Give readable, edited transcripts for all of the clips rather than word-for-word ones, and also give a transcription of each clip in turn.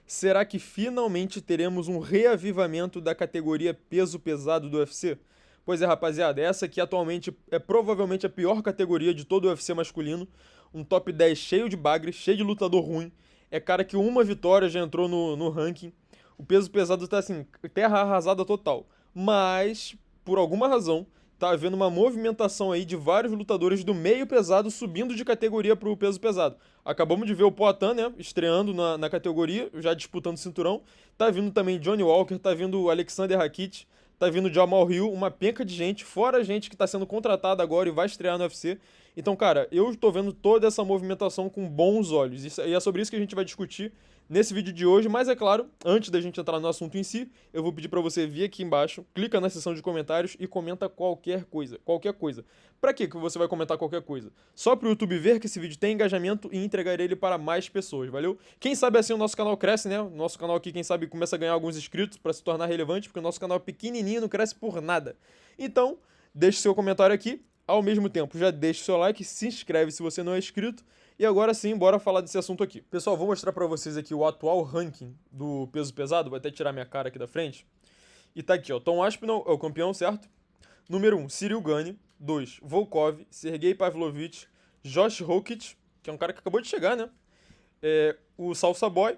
Será que finalmente teremos um reavivamento da categoria peso pesado do UFC? Pois é, rapaziada, essa aqui atualmente é provavelmente a pior categoria de todo o UFC masculino. Um top 10 cheio de bagre, cheio de lutador ruim. É cara que uma vitória já entrou no ranking. O peso pesado tá assim, terra arrasada total. Mas, por alguma razão, tá havendo uma movimentação aí de vários lutadores do meio pesado subindo de categoria pro peso pesado. Acabamos de ver o Poatan, né, estreando na categoria, já disputando o cinturão. Tá vindo também Johnny Walker, tá vindo o Alexander Rakit, tá vindo Jamal Hill, uma penca de gente, fora gente que tá sendo contratada agora e vai estrear no UFC. Então, cara, eu tô vendo toda essa movimentação com bons olhos. E é sobre isso que a gente vai discutir nesse vídeo de hoje, mas é claro, antes da gente entrar no assunto em si, eu vou pedir pra você vir aqui embaixo, clica na seção de comentários e comenta qualquer coisa, qualquer coisa. Pra que você vai comentar qualquer coisa? Só pro YouTube ver que esse vídeo tem engajamento e entregar ele para mais pessoas, valeu? Quem sabe assim o nosso canal cresce, né? O nosso canal aqui, quem sabe, começa a ganhar alguns inscritos pra se tornar relevante, porque o nosso canal é pequenininho, não cresce por nada. Então, deixe seu comentário aqui, ao mesmo tempo já deixe seu like, se inscreve se você não é inscrito. E agora sim, bora falar desse assunto aqui. Pessoal, vou mostrar pra vocês aqui o atual ranking do peso pesado. Vou até tirar minha cara aqui da frente. E tá aqui, ó. Tom Aspinall é o campeão, certo? Número 1, Cyril Gane. 2, Volkov, Sergei Pavlovich, Josh Rokic, que é um cara que acabou de chegar, né? O Salsa Boy.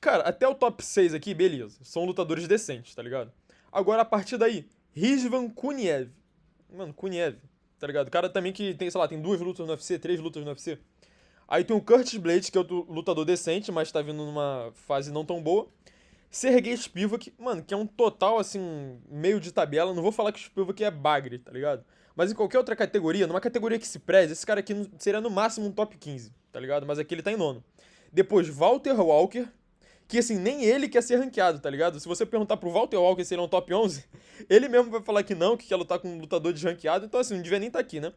Cara, até o top 6 aqui, beleza. São lutadores decentes, tá ligado? Agora, a partir daí, Rizvan Kuniev. Mano, Kuniev, tá ligado? O cara também que tem, sei lá, tem 2 lutas no UFC, 3 lutas no UFC. Aí tem o Curtis Blades, que é outro lutador decente, mas tá vindo numa fase não tão boa. Sergei Spivak, mano, que é um total, assim, meio de tabela. Não vou falar que o Spivak é bagre, tá ligado? Mas em qualquer outra categoria, numa categoria que se preze, esse cara aqui seria no máximo um top 15, tá ligado? Mas aqui ele tá em nono. Depois, Walter Walker, que assim, nem ele quer ser ranqueado, tá ligado? Se você perguntar pro Walter Walker se ele é um top 11, ele mesmo vai falar que não, que quer lutar com um lutador desranqueado. Então assim, não devia nem estar aqui, né?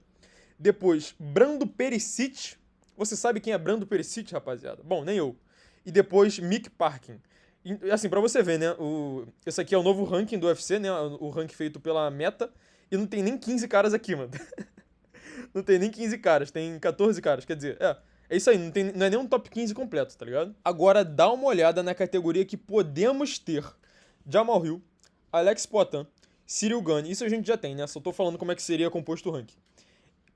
Depois, Brando Perisic. Você sabe quem é Brando Perisic, rapaziada? Bom, nem eu. E depois, Mick Parkin. E, assim, pra você ver, né? Esse aqui é o novo ranking do UFC, né? O ranking feito pela Meta. E não tem nem 15 caras aqui, mano. Não tem nem 15 caras, tem 14 caras. Quer dizer, é isso aí, não é nem um top 15 completo, tá ligado? Agora dá uma olhada na categoria que podemos ter. Jamal Hill, Alex Poatan, Cyril Gane. Isso a gente já tem, né? Só tô falando como é que seria composto o ranking.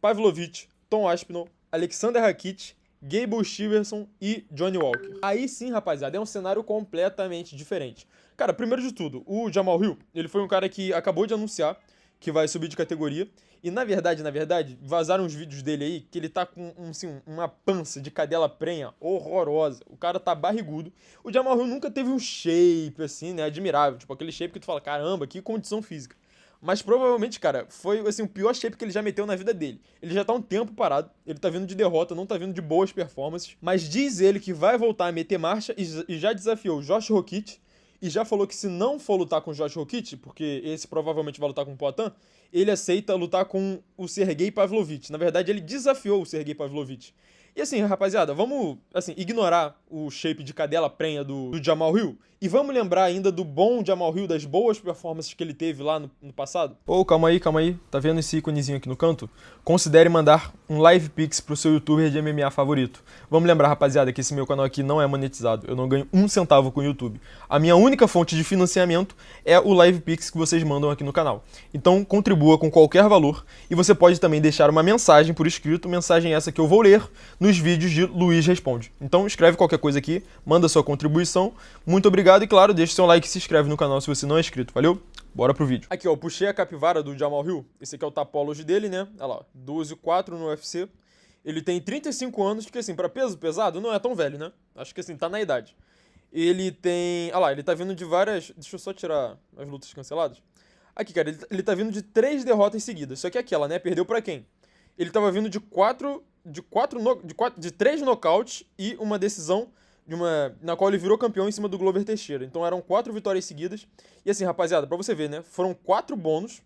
Pavlovich, Tom Aspinall, Alexander Rakit, Gable Stevenson e Johnny Walker. Aí sim, rapaziada, é um cenário completamente diferente. Cara, primeiro de tudo, o Jamal Hill, ele foi um cara que acabou de anunciar que vai subir de categoria. E na verdade, vazaram uns vídeos dele aí que ele tá com assim, uma pança de cadela prenha horrorosa. O cara tá barrigudo. O Jamal Hill nunca teve um shape assim, né, admirável. Tipo aquele shape que tu fala, caramba, que condição física. Mas provavelmente, cara, foi assim, o pior shape que ele já meteu na vida dele. Ele já tá um tempo parado, ele tá vindo de derrota, não tá vindo de boas performances. Mas diz ele que vai voltar a meter marcha e já desafiou o Josh Rokic. E já falou que se não for lutar com o Josh Rokic, porque esse provavelmente vai lutar com o Poatan, ele aceita lutar com o Sergei Pavlovich. Na verdade, ele desafiou o Sergei Pavlovich. E assim, rapaziada, vamos assim, ignorar o shape de cadela prenha do Jamal Hill e vamos lembrar ainda do bom Jamal Hill, das boas performances que ele teve lá no passado. Calma aí. Tá vendo esse íconezinho aqui no canto? Considere mandar um live pix pro seu youtuber de MMA favorito. Vamos lembrar, rapaziada, que esse meu canal aqui não é monetizado. Eu não ganho um centavo com o YouTube. A minha única fonte de financiamento é o live pix que vocês mandam aqui no canal. Então contribua com qualquer valor e você pode também deixar uma mensagem por escrito, mensagem essa que eu vou ler nos vídeos de Luiz Responde. Então escreve qualquer coisa aqui, manda sua contribuição. Muito obrigado e claro, deixa seu like e se inscreve no canal se você não é inscrito. Valeu? Bora pro vídeo. Aqui ó, puxei a capivara do Jamal Hill. Esse aqui é o Tapology dele, né? Olha lá, 12-4 no UFC. Ele tem 35 anos, que assim, pra peso pesado não é tão velho, né? Acho que assim, tá na idade. Ele tem... Olha lá, ele tá vindo de várias... Deixa eu só tirar as lutas canceladas. Aqui, cara, ele tá vindo de 3 derrotas seguidas. Só que aquela, né? Perdeu pra quem? Ele tava vindo de 3 nocautes e uma decisão na qual ele virou campeão em cima do Glover Teixeira. Então eram 4 vitórias seguidas. E assim, rapaziada, pra você ver, né? Foram 4 bônus.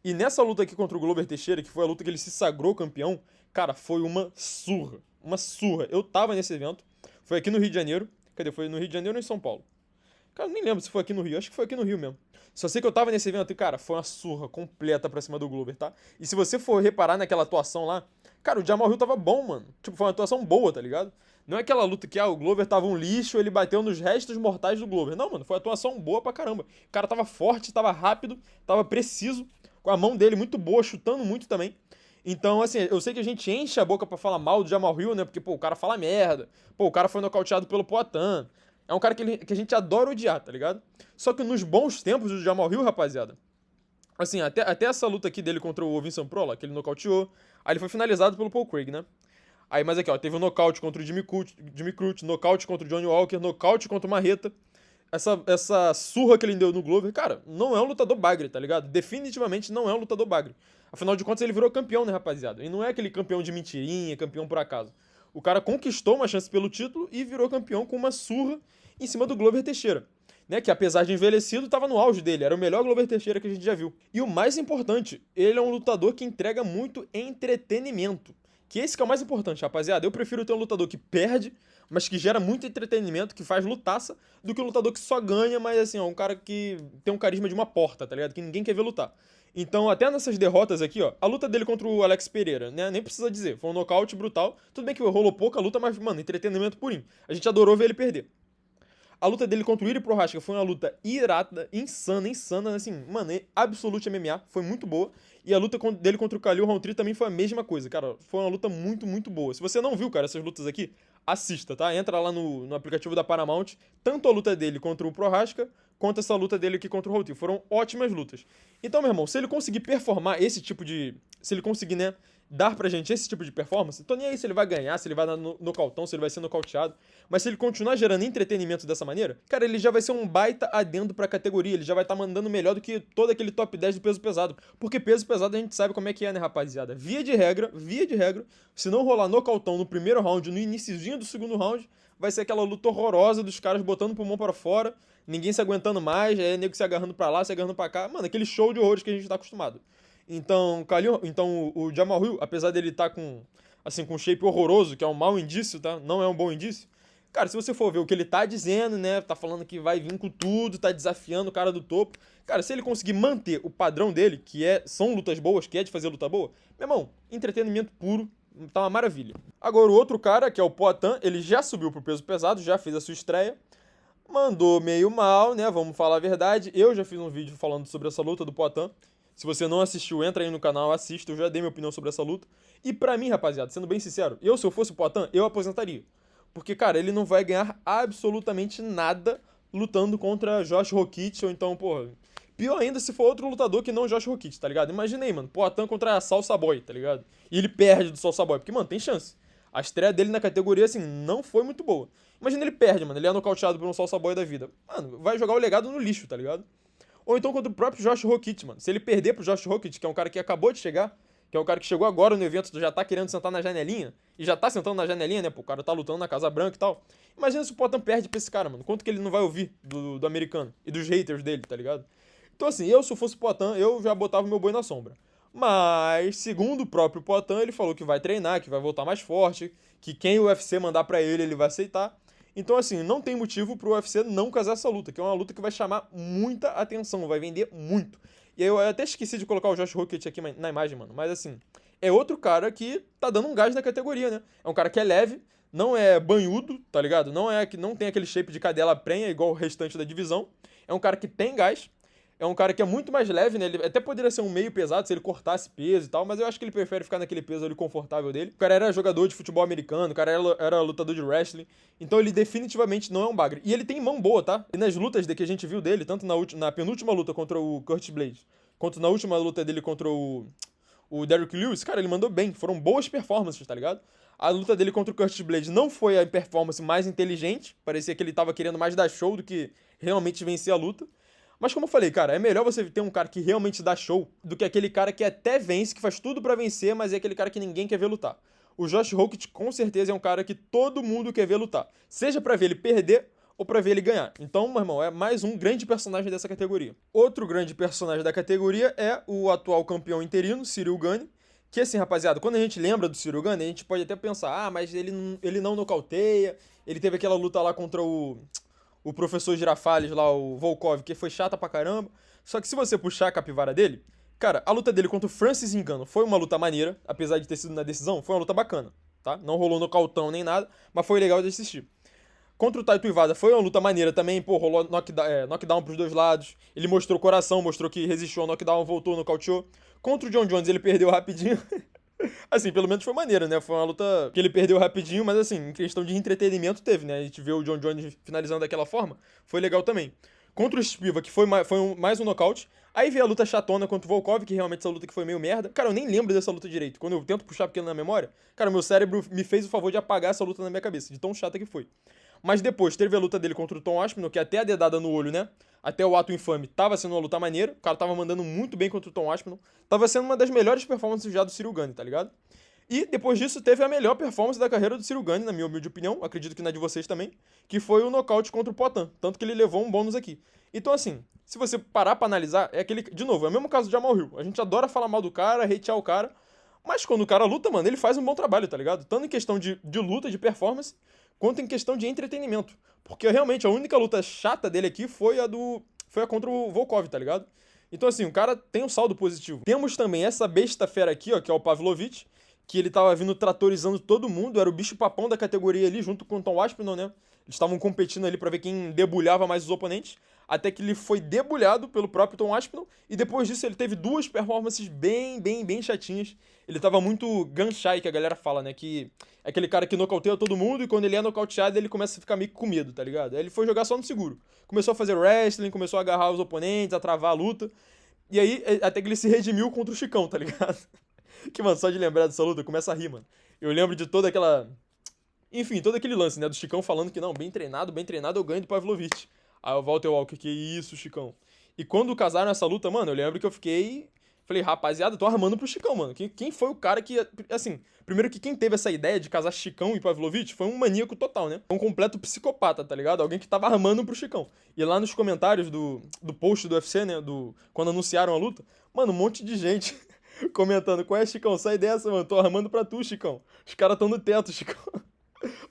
E nessa luta aqui contra o Glover Teixeira, que foi a luta que ele se sagrou campeão, cara, foi uma surra. Uma surra. Eu tava nesse evento. Foi aqui no Rio de Janeiro. Cadê? Foi no Rio de Janeiro ou em São Paulo? Cara, nem lembro se foi aqui no Rio. Acho que foi aqui no Rio mesmo. Só sei que eu tava nesse evento e, cara, foi uma surra completa pra cima do Glover, tá? E se você for reparar naquela atuação lá, cara, o Jamal Hill tava bom, mano. Tipo, foi uma atuação boa, tá ligado? Não é aquela luta que, o Glover tava um lixo, ele bateu nos restos mortais do Glover. Não, mano, foi atuação boa pra caramba. O cara tava forte, tava rápido, tava preciso, com a mão dele muito boa, chutando muito também. Então, assim, eu sei que a gente enche a boca pra falar mal do Jamal Hill, né? Porque, pô, o cara fala merda. Pô, o cara foi nocauteado pelo Poatan. É um cara que a gente adora odiar, tá ligado? Só que nos bons tempos do Jamal Hill, rapaziada, assim, até essa luta aqui dele contra o Vincent Prola, que ele nocauteou, aí ele foi finalizado pelo Paul Craig, né? Aí, mas aqui, ó, teve um nocaute contra o Jimmy Crute, nocaute contra o Johnny Walker, nocaute contra o Marreta. Essa surra que ele deu no Glover, cara, não é um lutador bagre, tá ligado? Definitivamente não é um lutador bagre. Afinal de contas, ele virou campeão, né, rapaziada? E não é aquele campeão de mentirinha, campeão por acaso. O cara conquistou uma chance pelo título e virou campeão com uma surra em cima do Glover Teixeira. Né, que apesar de envelhecido, estava no auge dele. Era o melhor Glover Teixeira que a gente já viu. E o mais importante, ele é um lutador que entrega muito entretenimento. Que esse que é o mais importante, rapaziada. Eu prefiro ter um lutador que perde, mas que gera muito entretenimento, que faz lutaça, do que um lutador que só ganha, mas assim, ó, um cara que tem um carisma de uma porta, tá ligado? Que ninguém quer ver lutar. Então, até nessas derrotas aqui, ó, a luta dele contra o Alex Pereira, né? Nem precisa dizer, foi um nocaute brutal. Tudo bem que rolou pouca luta, mas, mano, entretenimento purinho. A gente adorou ver ele perder. A luta dele contra o Iri Prohaska foi uma luta irada, insana, assim, mano, absolute MMA, foi muito boa. E a luta dele contra o Khalil Rountree também foi a mesma coisa, cara, foi uma luta muito boa. Se você não viu, cara, essas lutas aqui, assista, tá? Entra lá no aplicativo da Paramount, tanto a luta dele contra o Prohaska, quanto essa luta dele aqui contra o Rountree. Foram ótimas lutas. Então, meu irmão, se ele conseguir performar esse tipo de... Se ele conseguir, né, dar pra gente esse tipo de performance, tô nem aí se ele vai ganhar, se ele vai dar nocautão, se ele vai ser nocauteado, mas se ele continuar gerando entretenimento dessa maneira, cara, ele já vai ser um baita adendo pra categoria, ele já vai estar mandando melhor do que todo aquele top 10 do peso pesado, porque peso pesado a gente sabe como é que é, né, rapaziada? Via de regra, se não rolar nocautão no primeiro round, no iniciozinho do segundo round, vai ser aquela luta horrorosa dos caras botando o pulmão para fora, ninguém se aguentando mais, aí nego se agarrando pra lá, se agarrando pra cá, mano, aquele show de horrores que a gente tá acostumado. Então, o Jamal Hill, apesar dele estar com, assim, com um shape horroroso, que é um mau indício, tá? Não é um bom indício. Cara, se você for ver o que ele tá dizendo, né? Tá falando que vai vir com tudo, tá desafiando o cara do topo. Cara, se ele conseguir manter o padrão dele, são lutas boas, que é de fazer luta boa, meu irmão, entretenimento puro, tá uma maravilha. Agora, o outro cara, que é o Poatan, ele já subiu pro peso pesado, já fez a sua estreia. Mandou meio mal, né? Vamos falar a verdade. Eu já fiz um vídeo falando sobre essa luta do Poatan. Se você não assistiu, entra aí no canal, assista, eu já dei minha opinião sobre essa luta. E pra mim, rapaziada, sendo bem sincero, se eu fosse o Poatan, eu aposentaria. Porque, cara, ele não vai ganhar absolutamente nada lutando contra Josh Rockett, ou então, porra, pior ainda se for outro lutador que não Josh Rockett, tá ligado? Imagina aí, mano, Poatan contra Salsa Boy, tá ligado? E ele perde do Salsa Boy, porque, mano, tem chance. A estreia dele na categoria, assim, não foi muito boa. Imagina ele perde, mano, ele é nocauteado por um Salsa Boy da vida. Mano, vai jogar o legado no lixo, tá ligado? Ou então contra o próprio Josh Rockett, mano. Se ele perder pro Josh Rockett, que é um cara que acabou de chegar, que é um cara que chegou agora no evento, já tá querendo sentar na janelinha, e já tá sentando na janelinha, né, pô, o cara tá lutando na Casa Branca e tal. Imagina se o Poatan perde pra esse cara, mano. Quanto que ele não vai ouvir do americano e dos haters dele, tá ligado? Então, assim, se eu fosse o Poatan, eu já botava o meu boi na sombra. Mas, segundo o próprio Poatan, ele falou que vai treinar, que vai voltar mais forte, que quem o UFC mandar pra ele vai aceitar. Então, assim, não tem motivo pro UFC não casar essa luta, que é uma luta que vai chamar muita atenção, vai vender muito. E aí eu até esqueci de colocar o Josh Rockett aqui na imagem, mano, mas assim, é outro cara que tá dando um gás na categoria, né? É um cara que é leve, não é banhudo, tá ligado? Não tem aquele shape de cadela prenha igual o restante da divisão. É um cara que tem gás. É um cara que é muito mais leve, né? Ele até poderia ser um meio pesado se ele cortasse peso e tal, mas eu acho que ele prefere ficar naquele peso ali confortável dele. O cara era jogador de futebol americano, o cara era lutador de wrestling, então ele definitivamente não é um bagre. E ele tem mão boa, tá? E nas lutas que a gente viu dele, tanto na penúltima luta contra o Curtis Blades, quanto na última luta dele contra o Derrick Lewis, cara, ele mandou bem. Foram boas performances, tá ligado? A luta dele contra o Curtis Blades não foi a performance mais inteligente, parecia que ele tava querendo mais dar show do que realmente vencer a luta. Mas como eu falei, cara, é melhor você ter um cara que realmente dá show do que aquele cara que até vence, que faz tudo pra vencer, mas é aquele cara que ninguém quer ver lutar. O Josh Rockett com certeza é um cara que todo mundo quer ver lutar. Seja pra ver ele perder ou pra ver ele ganhar. Então, meu irmão, é mais um grande personagem dessa categoria. Outro grande personagem da categoria é o atual campeão interino, Ciryl Gane. Que assim, rapaziada, quando a gente lembra do Ciryl Gane, a gente pode até pensar, mas ele não nocauteia, ele teve aquela luta lá contra o professor Girafales lá, o Volkov, que foi chata pra caramba. Só que se você puxar a capivara dele, cara, a luta dele contra o Francis Ngannou foi uma luta maneira, apesar de ter sido na decisão, foi uma luta bacana. tá? Não rolou nocautão nem nada, mas foi legal de assistir. Contra o Taito Iwata foi uma luta maneira também, pô, rolou knockdown pros dois lados. Ele mostrou coração, mostrou que resistiu ao knockdown, voltou, nocauteou. Contra o John Jones ele perdeu rapidinho. Assim, pelo menos foi maneiro, né? Foi uma luta que ele perdeu rapidinho, mas assim, em questão de entretenimento teve, né? A gente vê o John Jones finalizando daquela forma, foi legal também. Contra o Spiva, que foi mais um nocaute. Aí veio a luta chatona contra o Volkov, que realmente essa luta que foi meio merda. Cara, eu nem lembro dessa luta direito. Quando eu tento puxar porque na memória, cara, meu cérebro me fez o favor de apagar essa luta na minha cabeça, de tão chata que foi. Mas depois teve a luta dele contra o Tom Aspinall, que até a dedada no olho, né? Até o ato infame tava sendo uma luta maneira. O cara tava mandando muito bem contra o Tom Aspinall. Tava sendo uma das melhores performances já do Ciryl Gane, tá ligado? E depois disso teve a melhor performance da carreira do Ciryl Gane, na minha humilde opinião, acredito que na de vocês também, que foi o nocaute contra o Poatan, tanto que ele levou um bônus aqui. Então assim, se você parar pra analisar, é aquele, de novo, é o mesmo caso do Jamal Hill. A gente adora falar mal do cara, hatear o cara, mas quando o cara luta, mano, ele faz um bom trabalho, tá ligado? Tanto em questão de luta, de performance, quanto em questão de entretenimento. Porque realmente a única luta chata dele aqui foi a contra o Volkov, tá ligado? Então assim, o cara tem um saldo positivo. Temos também essa besta fera aqui, ó, que é o Pavlovich, que ele tava vindo tratorizando todo mundo, era o bicho papão da categoria ali, junto com o Tom Aspinall, né? Eles estavam competindo ali pra ver quem debulhava mais os oponentes, até que ele foi debulhado pelo próprio Tom Aspinall, e depois disso ele teve duas performances bem chatinhas. Ele tava muito gun-shy, que a galera fala, né? Que é aquele cara que nocauteia todo mundo, e quando ele é nocauteado, ele começa a ficar meio com medo, tá ligado? Aí ele foi jogar só no seguro. Começou a fazer wrestling, começou a agarrar os oponentes, a travar a luta, e aí até que ele se redimiu contra o Chicão, tá ligado? Que, mano, só de lembrar dessa luta, começa a rir, mano. Eu lembro de toda aquela... Enfim, todo aquele lance, né? Do Chicão falando que, não, bem treinado, eu ganho do Pavlovich. Aí o Walter Walker, que isso, Chicão. E quando casaram essa luta, mano, eu lembro que eu fiquei... Falei, rapaziada, tô armando pro Chicão, mano. Quem foi o cara que... Assim, primeiro que quem teve essa ideia de casar Chicão e Pavlovich foi um maníaco total, né? Um completo psicopata, tá ligado? Alguém que tava armando pro Chicão. E lá nos comentários do post do UFC, né? Quando anunciaram a luta, mano, um monte de gente... comentando, qual é, Chicão? Sai dessa, mano. Tô armando pra tu, Chicão. Os caras tão no teto, Chicão.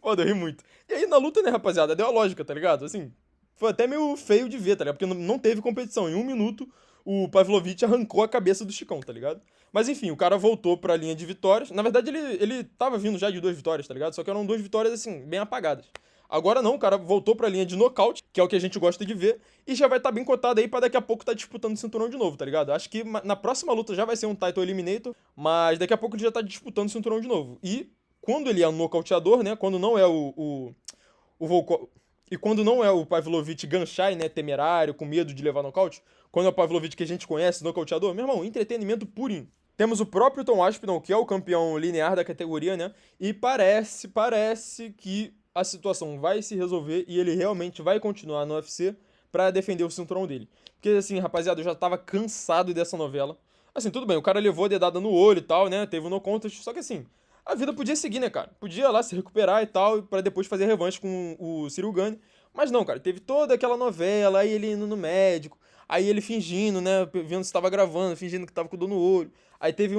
Pô, eu ri muito. E aí, na luta, né, rapaziada? Deu a lógica, tá ligado? Assim, foi até meio feio de ver, tá ligado? Porque não teve competição. Em 1 minuto, o Pavlovich arrancou a cabeça do Chicão, tá ligado? Mas enfim, o cara voltou pra linha de vitórias. Na verdade, ele tava vindo já de 2 vitórias, tá ligado? Só que eram 2 vitórias, assim, bem apagadas. Agora não, o cara voltou pra linha de nocaute, que é o que a gente gosta de ver, e já vai estar bem cotado aí pra daqui a pouco tá disputando o cinturão de novo, tá ligado? Acho que na próxima luta já vai ser um title eliminator, mas daqui a pouco ele já tá disputando o cinturão de novo. E quando ele é um nocauteador, né, quando não é o Volkov, e quando não é o Pavlovich gun-shy, né, temerário, com medo de levar nocaute, quando é o Pavlovich que a gente conhece, nocauteador, meu irmão, entretenimento purinho. Temos o próprio Tom Aspinall, que é o campeão linear da categoria, né, e parece que a situação vai se resolver e ele realmente vai continuar no UFC pra defender o cinturão dele. Porque, assim, rapaziada, eu já tava cansado dessa novela. Assim, tudo bem, o cara levou a dedada no olho e tal, né? Teve um no contest, só que assim, a vida podia seguir, né, cara? Podia lá se recuperar e tal, pra depois fazer revanche com o Ciryl Gane. Mas não, cara, teve toda aquela novela, aí ele indo no médico, aí ele fingindo, né, vendo se tava gravando, fingindo que tava com dor no olho. Aí teve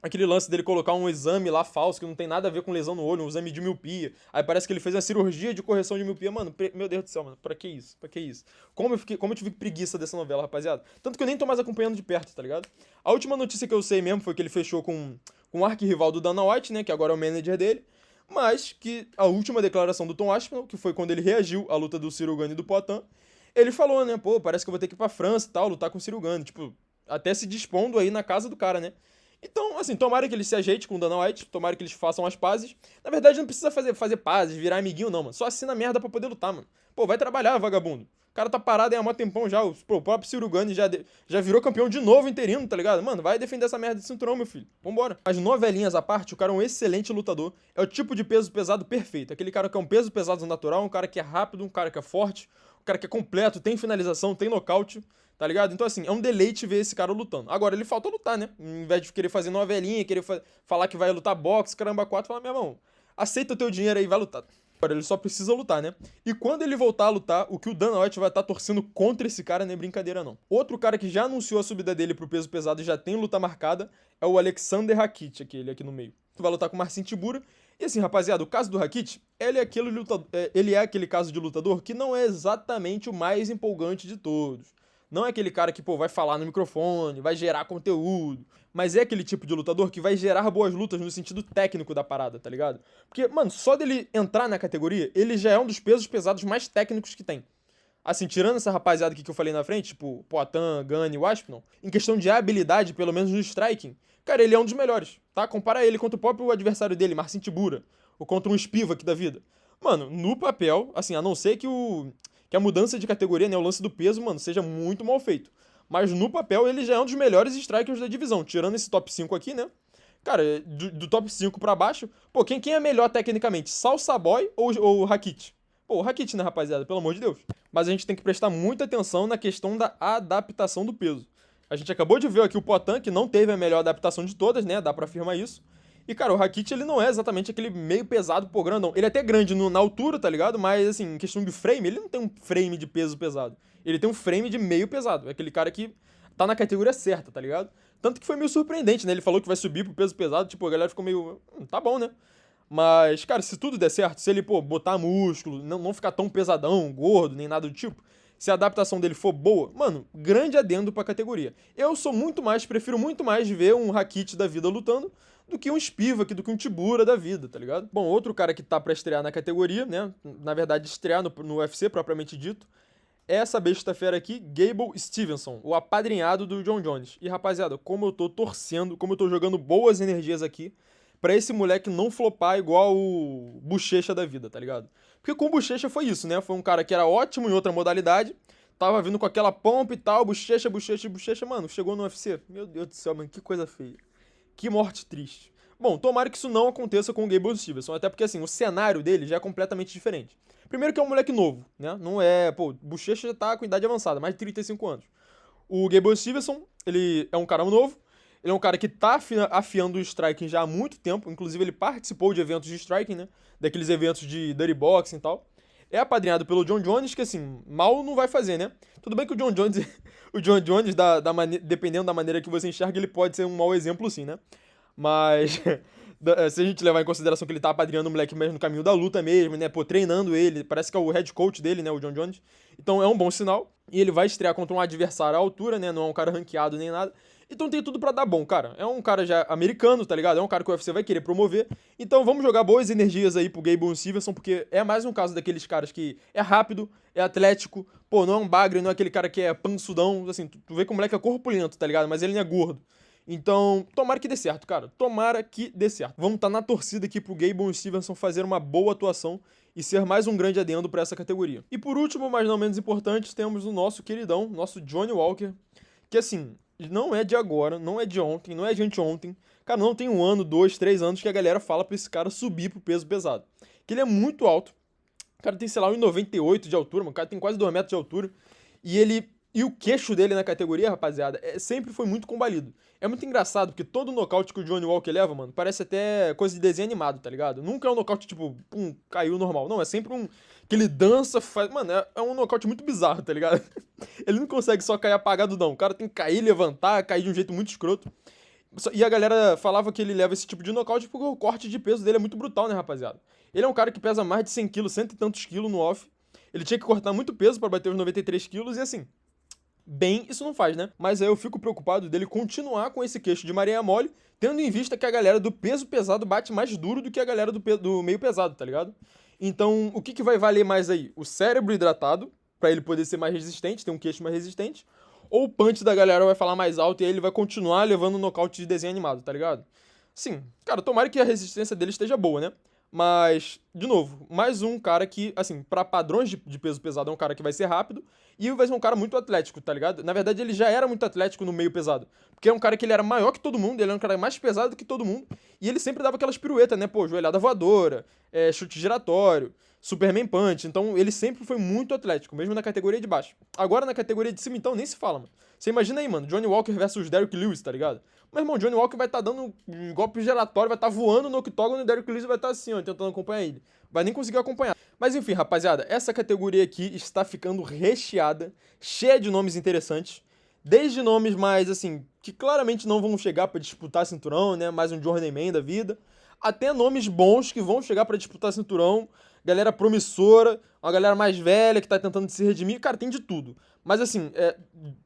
aquele lance dele colocar um exame lá falso, que não tem nada a ver com lesão no olho, um exame de miopia. Aí parece que ele fez uma cirurgia de correção de miopia. Mano, meu Deus do céu, mano, pra que isso? Pra que isso? Como eu tive preguiça dessa novela, rapaziada. Tanto que eu nem tô mais acompanhando de perto, tá ligado? A última notícia que eu sei mesmo foi que ele fechou com o arquirrival do Dana White, né, que agora é o manager dele. Mas que a última declaração do Tom Aspinall, que foi quando ele reagiu à luta do Ciryl Gane e do Poatan, ele falou, né, pô, parece que eu vou ter que ir pra França e tal, lutar com o Ciryl Gane. Tipo, até se dispondo aí na casa do cara, né? Então, assim, tomara que ele se ajeite com o Dana White, tomara que eles façam as pazes. Na verdade, não precisa fazer pazes, virar amiguinho, não, mano. Só assina merda pra poder lutar, mano. Pô, vai trabalhar, vagabundo. O cara tá parado aí há mó tempão já. O próprio Ciryl Gane já virou campeão de novo interino, tá ligado? Mano, vai defender essa merda de cinturão, meu filho. Vambora. As novelinhas à parte, o cara é um excelente lutador. É o tipo de peso pesado perfeito. Aquele cara que é um peso pesado natural, um cara que é rápido, um cara que é forte, um cara que é completo, tem finalização, tem nocaute. Tá ligado? Então, assim, é um deleite ver esse cara lutando. Agora, ele falta lutar, né? Em vez de querer fazer novelinha, querer falar que vai lutar boxe, caramba, quatro, fala, meu irmão, aceita o teu dinheiro aí e vai lutar. Agora, ele só precisa lutar, né? E quando ele voltar a lutar, o que o Dana White vai estar torcendo contra esse cara não é brincadeira, não. Outro cara que já anunciou a subida dele pro peso pesado e já tem luta marcada é o Alexander Rakit, aquele aqui no meio. Vai lutar com o Marcin Tybura. E assim, rapaziada, o caso do Rakit, ele é aquele caso de lutador que não é exatamente o mais empolgante de todos. Não é aquele cara que, pô, vai falar no microfone, vai gerar conteúdo. Mas é aquele tipo de lutador que vai gerar boas lutas no sentido técnico da parada, tá ligado? Porque, mano, só dele entrar na categoria, ele já é um dos pesos pesados mais técnicos que tem. Assim, tirando essa rapaziada aqui que eu falei na frente, tipo, Poatan, Gunn e Waspnon, em questão de habilidade, pelo menos no striking, cara, ele é um dos melhores, tá? Compara ele contra o próprio adversário dele, Marcin Tybura, ou contra um Spivak da vida. Mano, no papel, assim, a não ser que a mudança de categoria, né, o lance do peso, mano, seja muito mal feito. Mas no papel ele já é um dos melhores strikers da divisão, tirando esse top 5 aqui, né? Cara, do top 5 pra baixo, pô, quem é melhor tecnicamente? Salsa Boy ou o Rakit? Pô, o Rakit, né, rapaziada? Pelo amor de Deus. Mas a gente tem que prestar muita atenção na questão da adaptação do peso. A gente acabou de ver aqui o Poatan, que não teve a melhor adaptação de todas, né? Dá pra afirmar isso. E, cara, o Rakit, ele não é exatamente aquele meio pesado, pô, grandão. Ele é até grande na altura, tá ligado? Mas, assim, em questão de frame, ele não tem um frame de peso pesado. Ele tem um frame de meio pesado. É aquele cara que tá na categoria certa, tá ligado? Tanto que foi meio surpreendente, né? Ele falou que vai subir pro peso pesado, tipo, a galera ficou meio... tá bom, né? Mas, cara, se tudo der certo, se ele, pô, botar músculo, não ficar tão pesadão, gordo, nem nada do tipo, se a adaptação dele for boa, mano, grande adendo pra categoria. Eu prefiro muito mais ver um Rakit da vida lutando do que um Spivak, do que um Tybura da vida, tá ligado? Bom, outro cara que tá pra estrear na categoria, né, na verdade estrear no UFC propriamente dito, é essa besta fera aqui, Gable Stevenson, o apadrinhado do John Jones. E, rapaziada, como eu tô torcendo, como eu tô jogando boas energias aqui, pra esse moleque não flopar igual o Bochecha da vida, tá ligado? Porque com o Bochecha foi isso, né? Foi um cara que era ótimo em outra modalidade, tava vindo com aquela pompa e tal, Bochecha, mano, chegou no UFC. Meu Deus do céu, mano, que coisa feia. Que morte triste. Bom, tomara que isso não aconteça com o Gable Stevenson, até porque, assim, o cenário dele já é completamente diferente. Primeiro que é um moleque novo, né? Não é, pô, Bochecha já tá com idade avançada, mais de 35 anos. O Gable Stevenson, ele é um cara novo, ele é um cara que tá afiando o striking já há muito tempo, inclusive ele participou de eventos de striking, né? Daqueles eventos de dirty boxing e tal. É apadrinhado pelo John Jones, que assim, mal não vai fazer, né? Tudo bem que o John Jones, o John Jones, dependendo da maneira que você enxerga, ele pode ser um mau exemplo sim, né? Mas se a gente levar em consideração que ele tá apadrinhando o moleque mesmo no caminho da luta mesmo, né? Pô, treinando ele, parece que é o head coach dele, né? O John Jones. Então é um bom sinal. E ele vai estrear contra um adversário à altura, né? Não é um cara ranqueado nem nada. Então tem tudo pra dar bom, cara. É um cara já americano, tá ligado? É um cara que o UFC vai querer promover. Então vamos jogar boas energias aí pro Gable Stevenson, porque é mais um caso daqueles caras que é rápido, é atlético, pô, não é um bagre, não é aquele cara que é pansudão, assim, tu vê que o moleque é corpulento, tá ligado? Mas ele não é gordo. Então, tomara que dê certo, cara. Tomara que dê certo. Vamos estar na torcida aqui pro Gable Stevenson fazer uma boa atuação e ser mais um grande adendo para essa categoria. E por último, mas não menos importante, temos o nosso queridão, nosso Johnny Walker, que assim, não é de agora, não é de ontem, não é de anteontem. Cara, não tem 1 ano, 2, 3 anos que a galera fala pra esse cara subir pro peso pesado. Que ele é muito alto. O cara tem, sei lá, 1,98 de altura, mano. O cara tem quase 2 metros de altura. E o queixo dele na categoria, rapaziada, sempre foi muito combalido. É muito engraçado, porque todo nocaute que o Johnny Walker leva, mano, parece até coisa de desenho animado, tá ligado? Nunca é um nocaute tipo, pum, caiu normal. Não, é sempre um que ele dança, faz... Mano, é um nocaute muito bizarro, tá ligado? Ele não consegue só cair apagado, não. O cara tem que cair, levantar, cair de um jeito muito escroto. E a galera falava que ele leva esse tipo de nocaute porque o corte de peso dele é muito brutal, né, rapaziada? Ele é um cara que pesa mais de 100 quilos, cento e tantos quilos no off. Ele tinha que cortar muito peso pra bater os 93 quilos e assim... Bem, isso não faz, né? Mas aí eu fico preocupado dele continuar com esse queixo de Maria Mole, tendo em vista que a galera do peso pesado bate mais duro do que a galera do meio pesado, tá ligado? Então, o que vai valer mais aí? O cérebro hidratado, pra ele poder ser mais resistente, ter um queixo mais resistente, ou o punch da galera vai falar mais alto e aí ele vai continuar levando nocaute de desenho animado, tá ligado? Sim, cara, tomara que a resistência dele esteja boa, né? Mas, de novo, mais um cara que, assim, pra padrões de peso pesado é um cara que vai ser rápido e vai ser um cara muito atlético, tá ligado? Na verdade, ele já era muito atlético no meio pesado. Porque é um cara que ele era maior que todo mundo, ele era um cara mais pesado do que todo mundo. E ele sempre dava aquelas piruetas, né? Pô, joelhada voadora, chute giratório, Superman Punch. Então, ele sempre foi muito atlético, mesmo na categoria de baixo. Agora, na categoria de cima, então, nem se fala, mano. Você imagina aí, mano, Johnny Walker versus Derrick Lewis, tá ligado? Meu irmão, Johnny Walker vai estar dando um golpe giratório, vai estar voando no octógono e o Derrick Lewis vai estar assim, ó, tentando acompanhar ele. Vai nem conseguir acompanhar. Mas enfim, rapaziada, essa categoria aqui está ficando recheada, cheia de nomes interessantes. Desde nomes mais, assim, que claramente não vão chegar pra disputar cinturão, né? Mais um Journeyman da vida. Até nomes bons que vão chegar pra disputar cinturão. Galera promissora. uma galera mais velha que tá tentando se redimir. Cara, tem de tudo. Mas assim,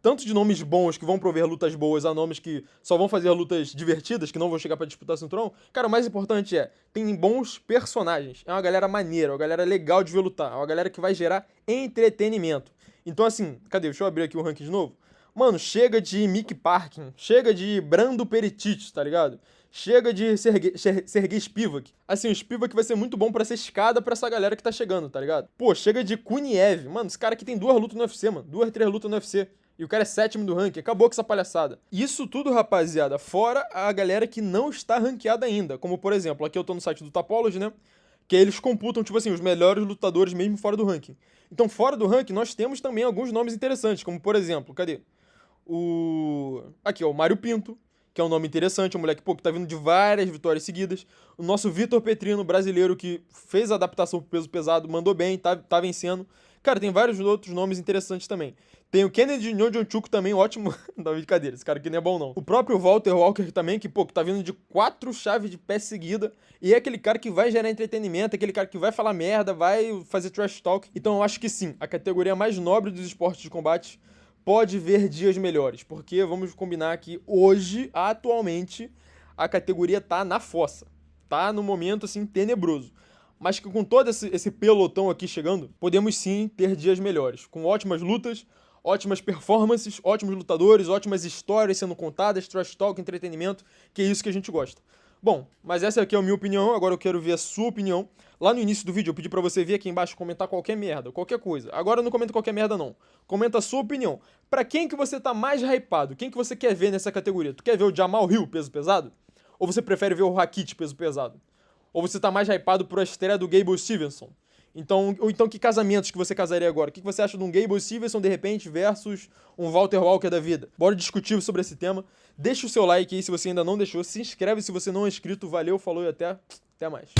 tanto de nomes bons que vão prover lutas boas a nomes que só vão fazer lutas divertidas, que não vão chegar pra disputar o cinturão. Cara, o mais importante tem bons personagens. É uma galera maneira, uma galera legal de ver lutar. É uma galera que vai gerar entretenimento. Então assim, cadê? Deixa eu abrir aqui o ranking de novo. Mano, chega de Mick Parkin, chega de Brando Peritich, tá ligado? Chega de Sergei Spivak. Assim, o Spivak vai ser muito bom pra ser escada pra essa galera que tá chegando, tá ligado? Pô, chega de Kuniev. Mano, esse cara aqui tem 2 lutas no UFC, mano. 2, 3 lutas no UFC. E o cara é 7º do ranking. Acabou com essa palhaçada. Isso tudo, rapaziada, fora a galera que não está ranqueada ainda. Como, por exemplo, aqui eu tô no site do Tapology, né? Que eles computam, tipo assim, os melhores lutadores mesmo fora do ranking. Então, fora do ranking, nós temos também alguns nomes interessantes. Como, por exemplo, cadê? Aqui, ó, o Mário Pinto, que é um nome interessante, um moleque, pô, que tá vindo de várias vitórias seguidas. O nosso Vitor Petrino, brasileiro, que fez a adaptação pro peso pesado, mandou bem, tá vencendo. Cara, tem vários outros nomes interessantes também. Tem o Kennedy Njonchuk também, ótimo. Não, brincadeira, esse cara aqui não é bom, não. O próprio Walter Walker também, que, pô, que tá vindo de 4 chaves de pé seguida. E é aquele cara que vai gerar entretenimento, é aquele cara que vai falar merda, vai fazer trash talk. Então eu acho que sim, a categoria mais nobre dos esportes de combate pode ver dias melhores, porque vamos combinar que hoje, atualmente, a categoria tá na fossa, tá no momento assim tenebroso. Mas que com todo esse pelotão aqui chegando, podemos sim ter dias melhores, com ótimas lutas, ótimas performances, ótimos lutadores, ótimas histórias sendo contadas, trash talk, entretenimento, que é isso que a gente gosta. Bom, mas essa aqui é a minha opinião, agora eu quero ver a sua opinião. Lá no início do vídeo eu pedi pra você vir aqui embaixo comentar qualquer merda, qualquer coisa. Agora não comenta qualquer merda não. Comenta a sua opinião. Pra quem que você tá mais hypado? Quem que você quer ver nessa categoria? Tu quer ver o Jamal Hill, peso pesado? Ou você prefere ver o Rakit, peso pesado? Ou você tá mais hypado por a estreia do Gable Stevenson? Ou então que casamentos que você casaria agora? O que você acha de um Gable Stevenson, de repente, versus um Walter Walker da vida? Bora discutir sobre esse tema. Deixa o seu like aí se você ainda não deixou. Se inscreve se você não é inscrito. Valeu, falou e até mais.